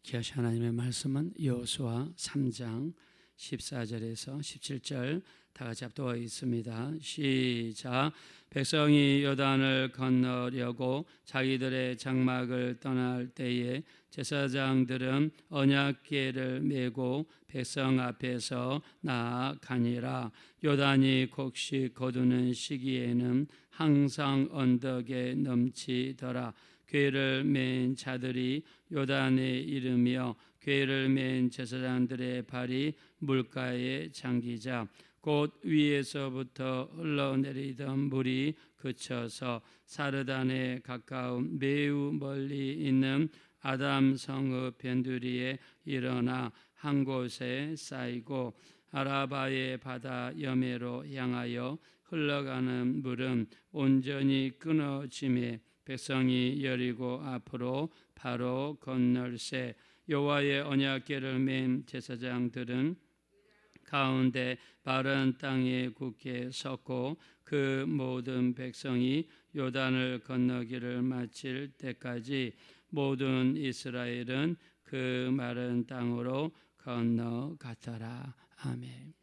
귀하신 하나님의 말씀은 여호수아 3장 14절에서 17절 다 같이 합독하고 있습니다. 시작. 백성이 요단을 건너려고 자기들의 장막을 떠날 때에 제사장들은 언약궤를 메고 백성 앞에서 나아가니라. 요단이 곡식 거두는 시기에는 항상 언덕에 넘치더라. 궤를 맨 자들이 요단에 이르며 궤를 맨 제사장들의 발이 물가에 잠기자 곧 위에서부터 흘러내리던 물이 그쳐서 사르단에 가까운 매우 멀리 있는 아담 성읍 변두리에 일어나 한 곳에 쌓이고 아라바의 바다 여매로 향하여 흘러가는 물은 온전히 끊어짐에 백성이 여리고 앞으로 바로 건널새. 여호와의 언약궤를 맨 제사장들은 가운데 마른 땅에 굳게 섰고 그 모든 백성이 요단을 건너기를 마칠 때까지 모든 이스라엘은 그 마른 땅으로 건너갔더라. 아멘.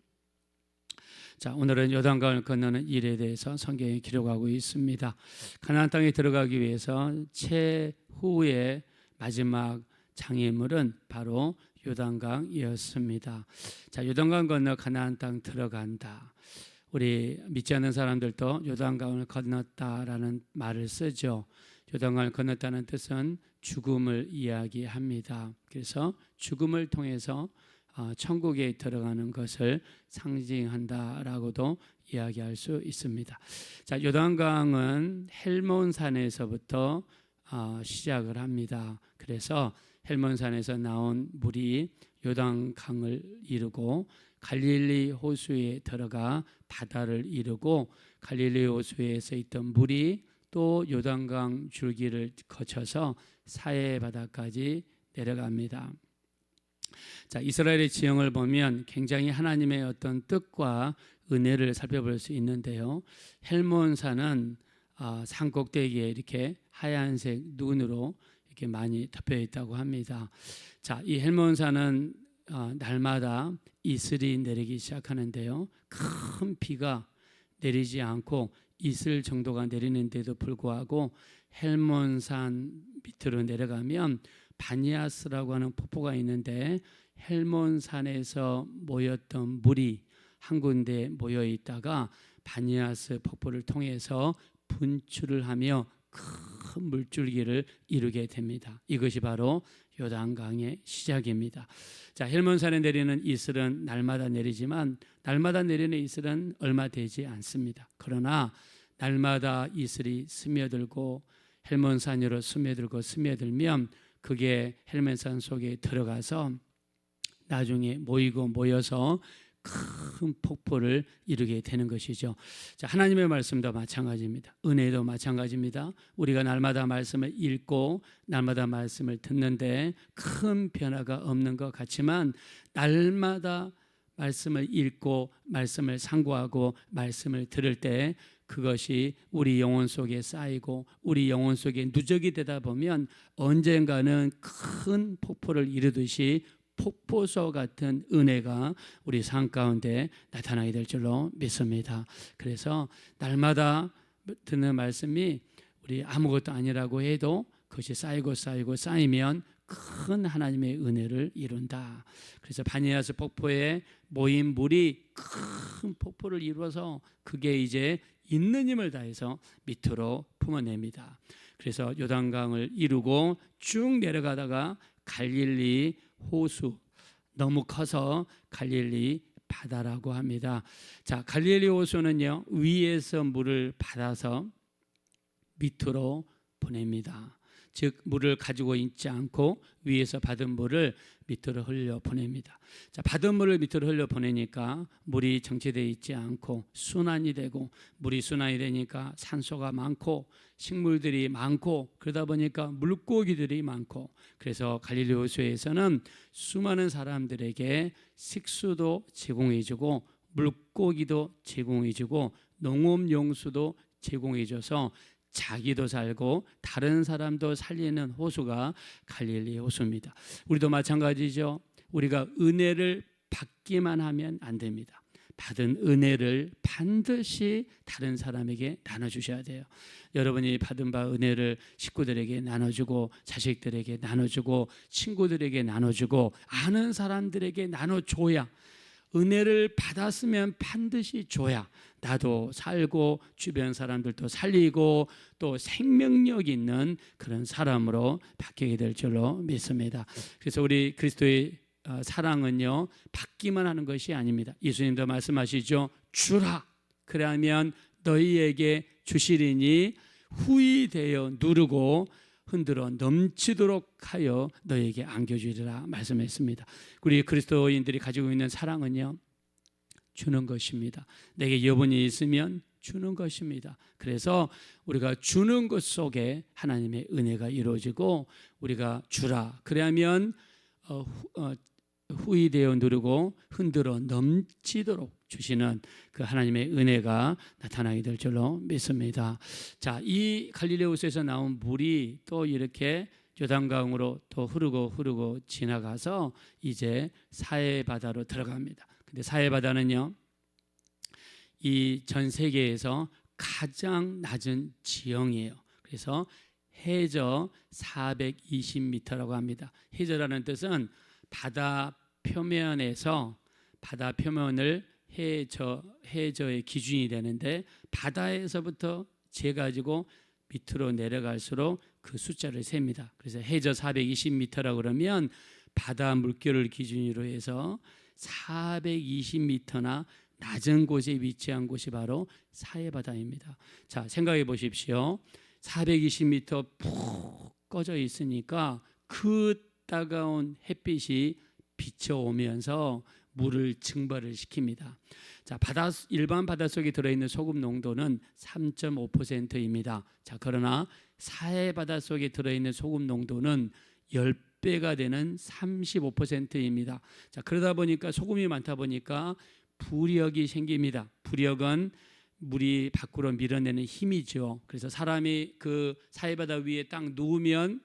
자, 오늘은 요단강을 건너는 일에 대해서 성경에 기록하고 있습니다. 가나안 땅에 들어가기 위해서 최후의 마지막 장애물은 바로 요단강이었습니다. 자, 요단강 건너 가나안 땅 들어간다. 우리 믿지 않는 사람들도 요단강을 건넜다라는 말을 쓰죠. 요단강을 건넜다는 뜻은 죽음을 이야기합니다. 그래서 죽음을 통해서 천국에 들어가는 것을 상징한다라고도 이야기할 수 있습니다. 자, 요단강은 헬몬산에서부터 시작을 합니다. 그래서 헬몬산에서 나온 물이 요단강을 이루고 갈릴리 호수에 들어가 바다를 이루고 갈릴리 호수에서 있던 물이 또 요단강 줄기를 거쳐서 사해 바다까지 내려갑니다. 자, 이스라엘의 지형을 보면 굉장히 하나님의 어떤 뜻과 은혜를 살펴볼 수 있는데요. 헬몬산은 산 꼭대기에 이렇게 하얀색 눈으로 이렇게 많이 덮여 있다고 합니다. 자, 이 헬몬산은 날마다 이슬이 내리기 시작하는데요. 큰 비가 내리지 않고 이슬 정도가 내리는데도 불구하고 헬몬산 밑으로 내려가면 바니아스라고 하는 폭포가 있는데 헬몬산에서 모였던 물이 한 군데 모여 있다가 바니아스 폭포를 통해서 분출을 하며 큰 물줄기를 이루게 됩니다. 이것이 바로 요단강의 시작입니다. 자, 헬몬산에 내리는 이슬은 날마다 내리지만 날마다 내리는 이슬은 얼마 되지 않습니다. 그러나 날마다 이슬이 스며들고 헬몬산으로 스며들면 그게 헬몬산 속에 들어가서 나중에 모여서 큰 폭포를 이루게 되는 것이죠. 자, 하나님의 말씀도 마찬가지입니다. 은혜도 마찬가지입니다. 우리가 날마다 말씀을 읽고 날마다 말씀을 듣는데 큰 변화가 없는 것 같지만 날마다 말씀을 읽고 말씀을 상고하고 말씀을 들을 때 그것이 우리 영혼 속에 쌓이고 우리 영혼 속에 누적이 되다 보면 언젠가는 큰 폭포를 이루듯이 폭포수 같은 은혜가 우리 삶 가운데 나타나게 될 줄로 믿습니다. 그래서 날마다 듣는 말씀이 우리 아무것도 아니라고 해도 그것이 쌓이면 큰 하나님의 은혜를 이룬다. 그래서 바니아스 폭포에 모인 물이 큰 폭포를 이루어서 그게 이제 있는 힘을 다해서 밑으로 품어냅니다. 그래서 요단강을 이루고 쭉 내려가다가 갈릴리 호수, 너무 커서 갈릴리 바다라고 합니다. 자, 갈릴리 호수는요, 위에서 물을 받아서 밑으로 보냅니다. 즉 물을 가지고 있지 않고 위에서 받은 물을 밑으로 흘려 보냅니다. 자, 받은 물을 밑으로 흘려 보내니까 물이 정체되어 있지 않고 순환이 되고, 물이 순환이 되니까 산소가 많고 식물들이 많고 그러다 보니까 물고기들이 많고, 그래서 갈릴리 호수에서는 수많은 사람들에게 식수도 제공해주고 물고기도 제공해주고 농업용수도 제공해줘서 자기도 살고 다른 사람도 살리는 호수가 갈릴리 호수입니다. 우리도 마찬가지죠. 우리가 은혜를 받기만 하면 안 됩니다. 받은 은혜를 반드시 다른 사람에게 나눠주셔야 돼요. 여러분이 받은 바 은혜를 식구들에게 나눠주고, 자식들에게 나눠주고, 친구들에게 나눠주고, 아는 사람들에게 나눠줘야, 은혜를 받았으면 반드시 줘야 나도 살고 주변 사람들도 살리고 또 생명력 있는 그런 사람으로 바뀌게 될 줄로 믿습니다. 그래서 우리 그리스도의 사랑은요, 받기만 하는 것이 아닙니다. 예수님도 말씀하시죠. 주라, 그러면 너희에게 주시리니 후히 되어 누르고 흔들어 넘치도록 하여 너희에게 안겨주리라 말씀했습니다. 우리 그리스도인들이 가지고 있는 사랑은요, 주는 것입니다. 내게 여분이 있으면 주는 것입니다. 그래서 우리가 주는 것 속에 하나님의 은혜가 이루어지고, 우리가 주라, 그러면 후히 되어 누르고 흔들어 넘치도록 주시는 그 하나님의 은혜가 나타나게 될 줄로 믿습니다. 자, 이 갈릴리 호수에서 나온 물이 또 이렇게 요단강으로 또 흐르고 지나가서 이제 사해 바다로 들어갑니다. 근데 사해 바다는요, 이 전 세계에서 가장 낮은 지형이에요. 그래서 해저 420m라고 합니다. 해저라는 뜻은 바다 표면에서, 바다 표면을 해저의 기준이 되는데, 바다에서부터 재가지고 밑으로 내려갈수록 그 숫자를 셉니다. 그래서 해저 420m라고 그러면 바다 물결을 기준으로 해서 420m나 낮은 곳에 위치한 곳이 바로 사해바다입니다. 자, 생각해 보십시오. 420m 푹 꺼져 있으니까 그 따가운 햇빛이 비춰오면서 물을 증발을 시킵니다. 자, 일반 바닷속에 들어있는 소금 농도는 3.5%입니다. 자, 그러나 사해 바닷속에 들어있는 소금 농도는 10배가 되는 35%입니다. 자, 그러다 보니까 소금이 많다 보니까 부력이 생깁니다. 부력은 물이 밖으로 밀어내는 힘이죠. 그래서 사람이 그 사해 바다 위에 딱 누우면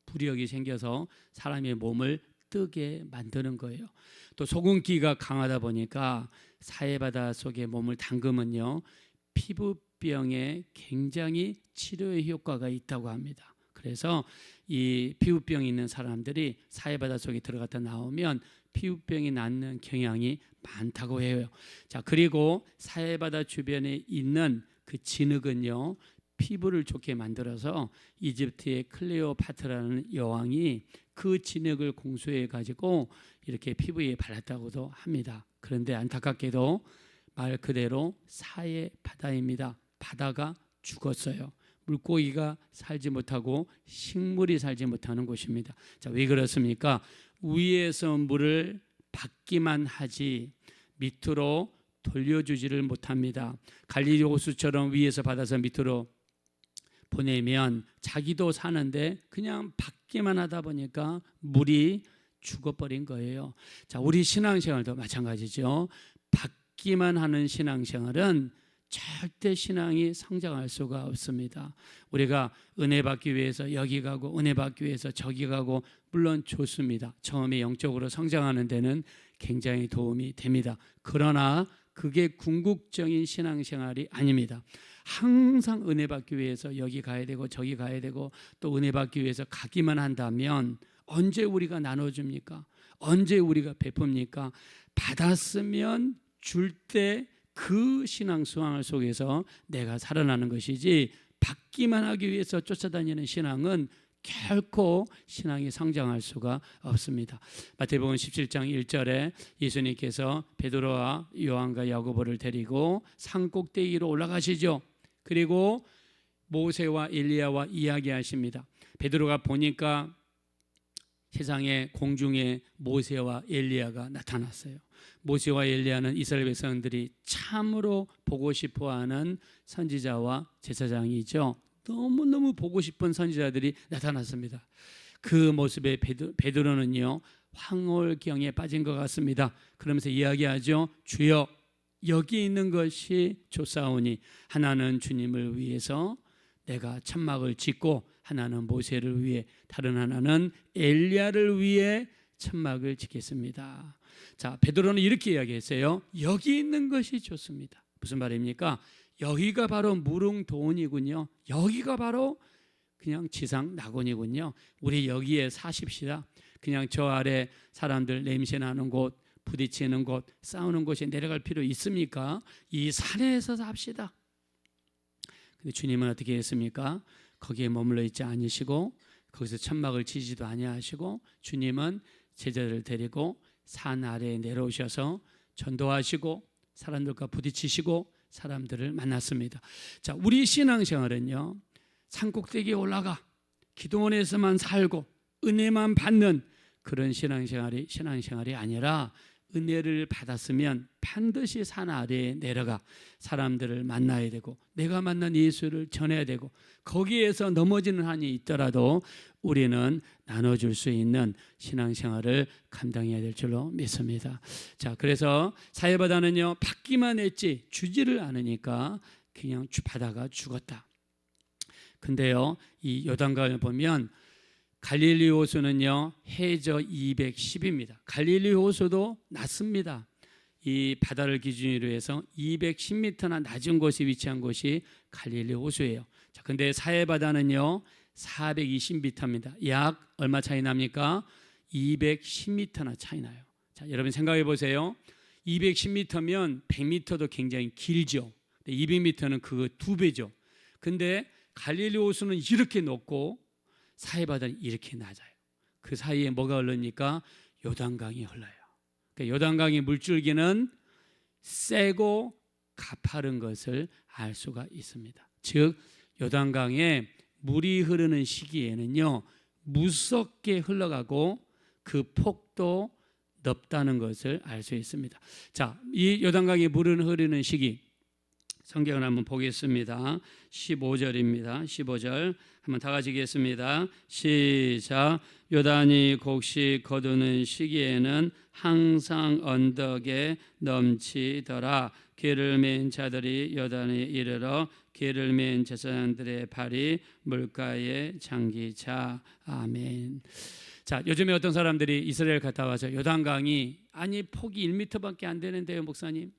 부력이 생겨서 사람의 몸을 뜨게 만드는 거예요. 또 소금기가 강하다 보니까 사해바다 속에 몸을 담그면요, 피부병에 굉장히 치료의 효과가 있다고 합니다. 그래서 이 피부병이 있는 사람들이 사해바다 속에 들어갔다 나오면 피부병이 낫는 경향이 많다고 해요. 자, 그리고 사해바다 주변에 있는 그 진흙은요, 피부를 좋게 만들어서 이집트의 클레오파트라는 여왕이 그 진흙을 공수해 가지고 이렇게 피부에 발랐다고도 합니다. 그런데 안타깝게도 말 그대로 사해 바다입니다. 바다가 죽었어요. 물고기가 살지 못하고 식물이 살지 못하는 곳입니다. 자, 왜 그렇습니까? 위에서 물을 받기만 하지 밑으로 돌려주지를 못합니다. 갈릴리 호수처럼 위에서 받아서 밑으로 보내면 자기도 사는데 그냥 받기만 하다 보니까 물이 죽어버린 거예요. 자, 우리 신앙생활도 마찬가지죠. 받기만 하는 신앙생활은 절대 신앙이 성장할 수가 없습니다. 우리가 은혜 받기 위해서 여기 가고 은혜 받기 위해서 저기 가고 물론 좋습니다. 처음에 영적으로 성장하는 데는 굉장히 도움이 됩니다. 그러나 그게 궁극적인 신앙생활이 아닙니다. 항상 은혜 받기 위해서 여기 가야 되고 저기 가야 되고 또 은혜 받기 위해서 가기만 한다면 언제 우리가 나눠줍니까? 언제 우리가 베풉니까? 받았으면 줄 때 그 신앙생활 속에서 내가 살아나는 것이지, 받기만 하기 위해서 쫓아다니는 신앙은 결코 신앙이 성장할 수가 없습니다. 마태복음 17장 1절에 예수님께서 베드로와 요한과 야고보를 데리고 산 꼭대기로 올라가시죠. 그리고 모세와 엘리야와 이야기하십니다. 베드로가 보니까 세상에 공중에 모세와 엘리야가 나타났어요. 모세와 엘리야는 이스라엘 백성들이 참으로 보고 싶어하는 선지자와 제사장이죠. 너무너무 보고 싶은 선지자들이 나타났습니다. 그 모습에 베드로는요, 황홀경에 빠진 것 같습니다. 그러면서 이야기하죠. 주여, 여기 있는 것이 좋사오니 하나는 주님을 위해서, 내가 천막을 짓고 하나는 모세를 위해 다른 하나는 엘리야를 위해 천막을 짓겠습니다. 자, 베드로는 이렇게 이야기했어요. 여기 있는 것이 좋습니다. 무슨 말입니까? 여기가 바로 무릉도원이군요. 여기가 바로 그냥 지상 낙원이군요. 우리 여기에 사십시다. 그냥 저 아래 사람들 냄새 나는 곳, 부딪히는 곳, 싸우는 곳에 내려갈 필요 있습니까? 이 산에서 삽시다. 근데 주님은 어떻게 했습니까? 거기에 머물러 있지 않으시고 거기서 천막을 치지도 아니하시고 주님은 제자들을 데리고 산 아래에 내려오셔서 전도하시고 사람들과 부딪히시고 사람들을 만났습니다. 자, 우리 신앙생활은요, 산꼭대기에 올라가 기도원에서만 살고 은혜만 받는 그런 신앙생활이 아니라 은혜를 받았으면 반드시 산 아래에 내려가 사람들을 만나야 되고 내가 만난 예수를 전해야 되고 거기에서 넘어지는 한이 있더라도 우리는 나눠줄 수 있는 신앙생활을 감당해야 될 줄로 믿습니다. 자, 그래서 사해바다는요, 받기만 했지 주지를 않으니까 그냥 바다가 죽었다. 근데요, 이 요단강을 보면 갈릴리 호수는요, 해저 210입니다. 갈릴리 호수도 낮습니다. 이 바다를 기준으로 해서 210m나 낮은 곳에 위치한 곳이 갈릴리 호수예요. 자, 근데 사해바다는요 420m입니다. 약 얼마 차이 납니까? 210m나 차이 나요. 자, 여러분 생각해 보세요. 210m면 100m도 굉장히 길죠. 200m는 그 2배죠. 근데 갈릴리 호수는 이렇게 높고 사해바다는 이렇게 낮아요. 그 사이에 뭐가 흐릅니까? 요단강이 흘러요. 그러니까 요단강의 물줄기는 세고 가파른 것을 알 수가 있습니다. 즉 요단강에 물이 흐르는 시기에는요, 무섭게 흘러가고 그 폭도 넓다는 것을 알 수 있습니다. 자, 이 요단강에 물은 흐르는 시기 성경을 한번 보겠습니다. 15절입니다. 15절 한번 다 같이 읽겠습니다. 시작. 요단이 곡식 거두는 시기에는 항상 언덕에 넘치더라. 길을 맨 자들이 요단에 이르러 길을 맨 제사장들의 발이 물가에 잠기자. 아멘. 자, 요즘에 어떤 사람들이 이스라엘 갔다 와서 요단강이 아니 폭이 1m밖에 안 되는데요, 목사님.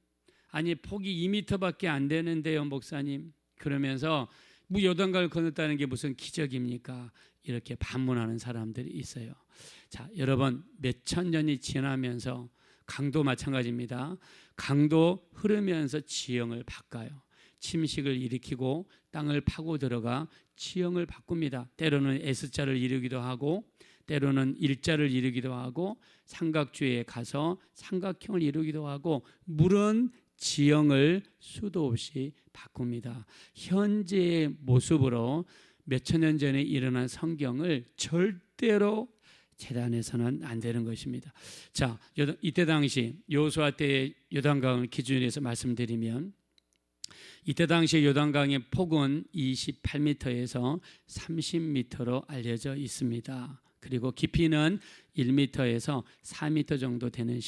아니 폭이 2m밖에 안 되는데요, 목사님. 그러면서 요단강을 건넜다는 게 무슨 기적입니까? 이렇게 반문하는 사람들이 있어요. 자, 여러분 몇천 년이 지나면서 강도 마찬가지입니다. 강도 흐르면서 지형을 바꿔요. 침식을 일으키고 땅을 파고 들어가 지형을 바꿉니다. 때로는 S자를 이루기도 하고 때로는 일자를 이루기도 하고 삼각주에 가서 삼각형을 이루기도 하고 물은 지형을 수도 없이 바꿉니다. 현재의 모습으로 몇천 년 전에 일어난 성경을 절대로 재단해서는 안 되는 것입니다. 자, 이때 당시 여호수아 때의 요단강을 기준으로 해서 말씀드리면 이때 당시 요단강의 폭은 28m에서 30m로 알려져 있습니다. 그리고 깊이는 1m에서 4m 정도 되는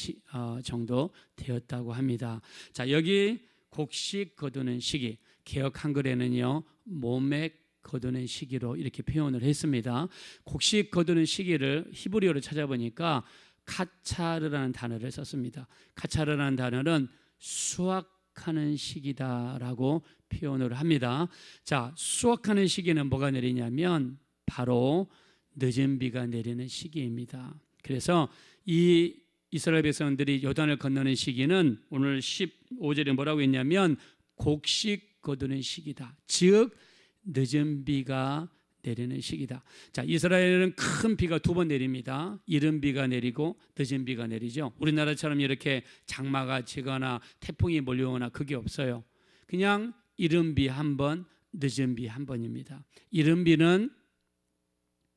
정도 되었다고 합니다. 자, 여기 곡식 거두는 시기, 개역 한글에는요 모맥 거두는 시기로 이렇게 표현을 했습니다. 곡식 거두는 시기를 히브리어로 찾아보니까 카차르라는 단어를 썼습니다. 카차르라는 단어는 수확하는 시기다라고 표현을 합니다. 자, 수확하는 시기는 뭐가 내리냐면 바로 늦은 비가 내리는 시기입니다. 그래서 이 이스라엘 백성들이 요단을 건너는 시기는 오늘 15절에 뭐라고 했냐면 곡식 거두는 시기다. 즉 늦은 비가 내리는 시기다. 자, 이스라엘은 큰 비가 2번 내립니다. 이른 비가 내리고 늦은 비가 내리죠. 우리나라처럼 이렇게 장마가 지거나 태풍이 몰려오거나 그게 없어요. 그냥 이른 비 한 번, 늦은 비 한 번입니다. 이른 비는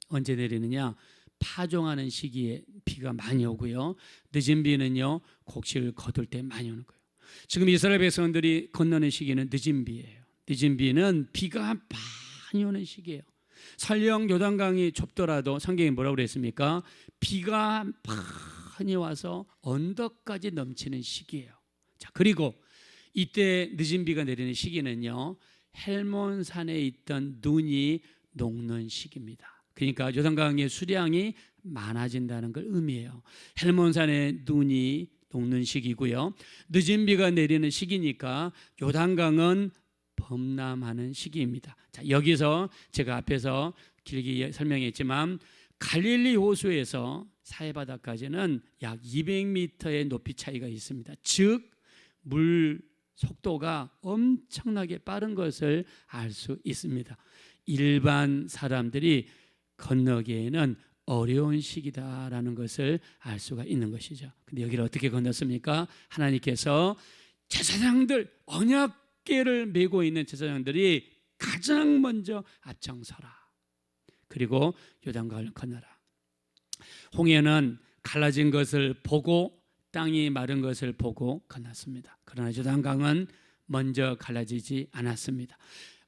언제 내리느냐? 파종하는 시기에 비가 많이 오고요. 늦은 비는요 곡식을 거둘 때 많이 오는 거예요. 지금 이스라엘 백성들이 건너는 시기는 늦은 비예요. 늦은 비는 비가 많이 오는 시기예요. 설령 요단강이 좁더라도 성경이 뭐라고 그랬습니까? 비가 많이 와서 언덕까지 넘치는 시기예요. 자, 그리고 이때 늦은 비가 내리는 시기는요 헬몬산에 있던 눈이 녹는 시기입니다. 그러니까 요단강의 수량이 많아진다는 걸 의미해요. 헬몬산에 눈이 녹는 시기고요. 늦은 비가 내리는 시기니까 요단강은 범람하는 시기입니다. 자, 여기서 제가 앞에서 길게 설명했지만 갈릴리 호수에서 사해바다까지는 약 200m의 높이 차이가 있습니다. 즉 물 속도가 엄청나게 빠른 것을 알 수 있습니다. 일반 사람들이 건너기에는 어려운 시기다라는 것을 알 수가 있는 것이죠. 근데 여기를 어떻게 건넜습니까? 하나님께서 제사장들, 언약궤를 메고 있는 제사장들이 가장 먼저 앞장서라. 그리고 요단강을 건너라. 홍해는 갈라진 것을 보고 땅이 마른 것을 보고 건넜습니다. 그러나 요단강은 먼저 갈라지지 않았습니다.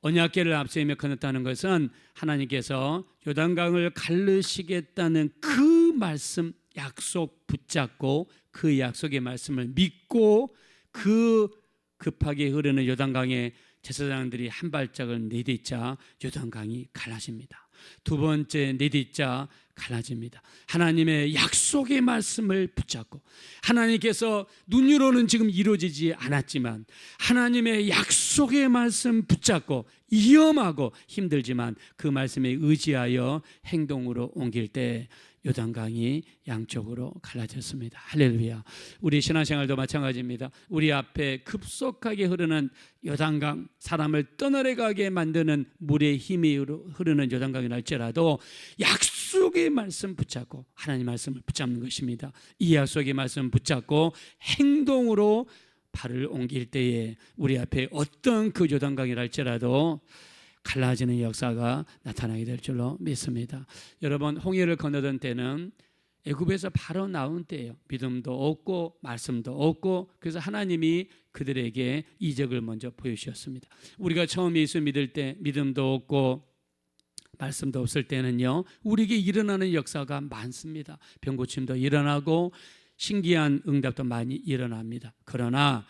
언약궤를 앞세우며 건넜다는 것은 하나님께서 요단강을 갈르시겠다는 그 말씀, 약속 붙잡고 그 약속의 말씀을 믿고 그 급하게 흐르는 요단강에 제사장들이 한 발짝을 내딛자 요단강이 갈라집니다. 두 번째 내딛자 갈라집니다. 하나님의 약속의 말씀을 붙잡고, 하나님께서 눈으로는 지금 이루어지지 않았지만 하나님의 약속의 말씀 붙잡고 위험하고 힘들지만 그 말씀에 의지하여 행동으로 옮길 때 요단강이 양쪽으로 갈라졌습니다. 할렐루야. 우리 신앙생활도 마찬가지입니다. 우리 앞에 급속하게 흐르는 요단강, 사람을 떠나려가게 만드는 물의 힘이 흐르는 요단강이 날지라도 약속의 말씀 붙잡고 하나님 말씀을 붙잡는 것입니다. 이 약속의 말씀 붙잡고 행동으로 발을 옮길 때에 우리 앞에 어떤 그 요단강이 날지라도 갈라지는 역사가 나타나게 될 줄로 믿습니다. 여러분, 홍해를 건너던 때는 애굽에서 바로 나온 때예요. 믿음도 없고 말씀도 없고, 그래서 하나님이 그들에게 이적을 먼저 보여주셨습니다. 우리가 처음 예수 믿을 때 믿음도 없고 말씀도 없을 때는요, 우리에게 일어나는 역사가 많습니다. 병고침도 일어나고 신기한 응답도 많이 일어납니다. 그러나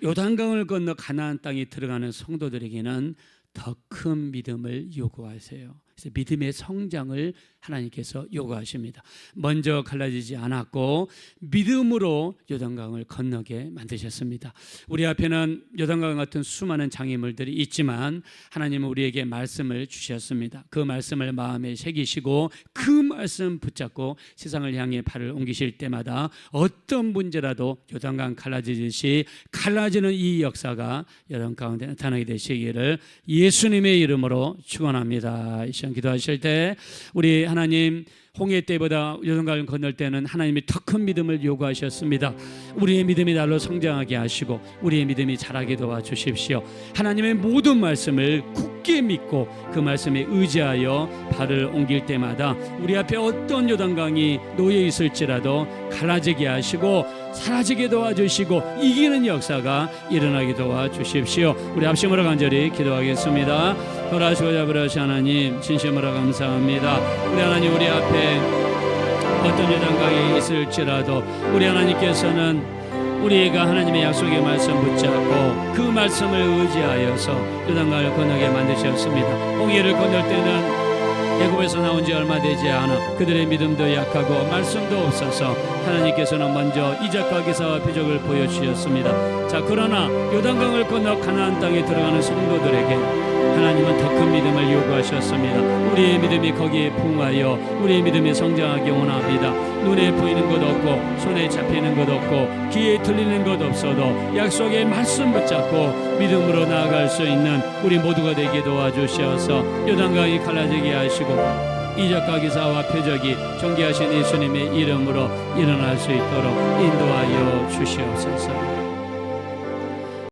요단강을 건너 가나안 땅에 들어가는 성도들에게는 더 큰 믿음을 요구하세요. 그래서 믿음의 성장을 하나님께서 요구하십니다. 먼저 갈라지지 않았고 믿음으로 요단강을 건너게 만드셨습니다. 우리 앞에는 요단강 같은 수많은 장애물들이 있지만 하나님은 우리에게 말씀을 주셨습니다. 그 말씀을 마음에 새기시고 그 말씀 붙잡고 세상을 향해 발을 옮기실 때마다 어떤 문제라도 요단강 갈라지듯이 갈라지는 이 역사가 여러분 가운데 나타나게 되시기를 예수님의 이름으로 축원합니다. 이 시간 기도하실 때 우리 하나님, 홍해 때보다 요단강을 건널 때는 하나님이 더 큰 믿음을 요구하셨습니다. 우리의 믿음이 날로 성장하게 하시고 우리의 믿음이 자라게 도와주십시오. 하나님의 모든 말씀을 굳게 믿고 그 말씀에 의지하여 발을 옮길 때마다 우리 앞에 어떤 요단강이 놓여 있을지라도 갈라지게 하시고 사라지게 도와주시고 이기는 역사가 일어나게 도와주십시오. 우리 합심으로 간절히 기도하겠습니다. 돌아주고 잡으라시 하나님, 진심으로 감사합니다. 우리 하나님, 우리 앞에 어떤 요단강이 있을지라도 우리 하나님께서는 우리가 하나님의 약속의 말씀 붙잡고 그 말씀을 의지하여서 요단강을 건너게 만드셨습니다. 홍해를 건널 때는 애굽에서 나온 지 얼마 되지 않아 그들의 믿음도 약하고 말씀도 없어서 하나님께서는 먼저 이적과 기사와 표적을 보여주셨습니다. 자, 그러나 요단강을 건너 가나안 땅에 들어가는 성도들에게 하나님은 더 큰 믿음을 요구하셨습니다. 우리의 믿음이 거기에 부응하여 우리의 믿음이 성장하기 원합니다. 눈에 보이는 것 없고 손에 잡히는 것 없고 귀에 들리는 것 없어도 약속의 말씀 붙잡고 믿음으로 나아갈 수 있는 우리 모두가 되게 도와주셔서 요단강이 갈라지게 하시고 이적과 기사와 표적이 존귀하신 예수님의 이름으로 일어날 수 있도록 인도하여 주시옵소서.